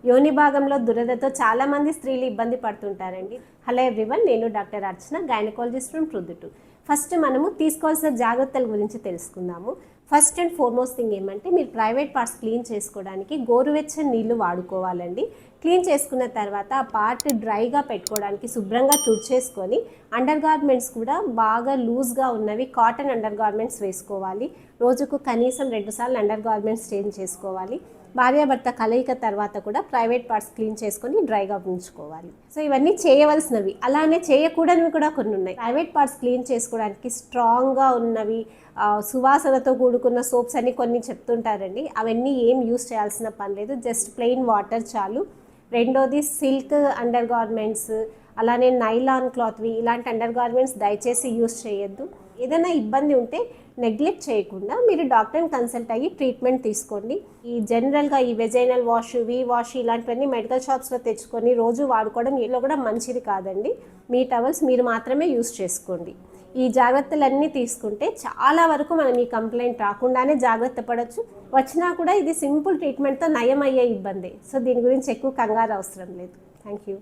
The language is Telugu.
యోని భాగంలో దురదతో చాలామంది స్త్రీలు ఇబ్బంది పడుతుంటారండి. హలో ఎవ్రీవన్, నేను doctor Archana, gynaecologist from Proddatur. First మనము తీసుకోవాల్సిన జాగ్రత్తల గురించి తెలుసుకుందాము. ఫస్ట్ అండ్ ఫార్మోస్ట్ థింగ్ ఏమంటే, మీరు ప్రైవేట్ పార్ట్స్ క్లీన్ చేసుకోవడానికి గోరువెచ్చని నీళ్లు వాడుకోవాలండి. క్లీన్ చేసుకున్న తర్వాత ఆ పార్ట్ డ్రైగా పెట్టుకోవడానికి శుభ్రంగా తుడిచేసుకొని, అండర్ గార్మెంట్స్ కూడా బాగా లూజ్గా ఉన్నవి కాటన్ అండర్ గార్మెంట్స్ వేసుకోవాలి. రోజుకు కనీసం 2 సార్లు అండర్ గార్మెంట్స్ చేంజ్ చేసుకోవాలి. భార్యాభర్త కలయిక తర్వాత కూడా ప్రైవేట్ పార్ట్స్ క్లీన్ చేసుకొని డ్రైగా ఉంచుకోవాలి. సో ఇవన్నీ చేయవలసినవి. అలానే చేయకూడనివి కూడా కొన్ని ఉన్నాయి. ప్రైవేట్ పార్ట్స్ క్లీన్ చేసుకోవడానికి స్ట్రాంగ్గా ఉన్నవి, సువాసనతో కూడుకున్న సోప్స్ అన్ని కొన్ని చెప్తుంటారండి. అవన్నీ ఏం యూస్ చేయాల్సిన పని లేదు, జస్ట్ ప్లెయిన్ వాటర్ చాలు. రెండోది సిల్క్ అండర్ గార్మెంట్స్, అలానే నైలాన్ క్లాత్వి, ఇలాంటి అండర్ గార్మెంట్స్ దయచేసి యూస్ చేయొద్దు. ఏదైనా ఇబ్బంది ఉంటే నెగ్లెక్ట్ చేయకుండా మీరు డాక్టర్ని కన్సల్ట్ అయ్యి ట్రీట్మెంట్ తీసుకోండి. ఈ జనరల్గా ఈ వెజైనల్ వాష్, వీ వాష్ ఇలాంటివన్నీ మెడికల్ షాప్స్లో తెచ్చుకొని రోజు వాడుకోవడం ఇలా కూడా మంచిది కాదండి. మీ టవల్స్ మీరు మాత్రమే యూస్ చేసుకోండి. ఈ జాగ్రత్తలన్నీ తీసుకుంటే చాలా వరకు మనం ఈ కంప్లైంట్ రాకుండానే జాగ్రత్త పడవచ్చు. వచ్చినా కూడా ఇది సింపుల్ ట్రీట్మెంట్తో నయం అయ్యే ఇబ్బంది. సో దీని గురించి ఎక్కువ కంగారు అవసరం లేదు. Thank you.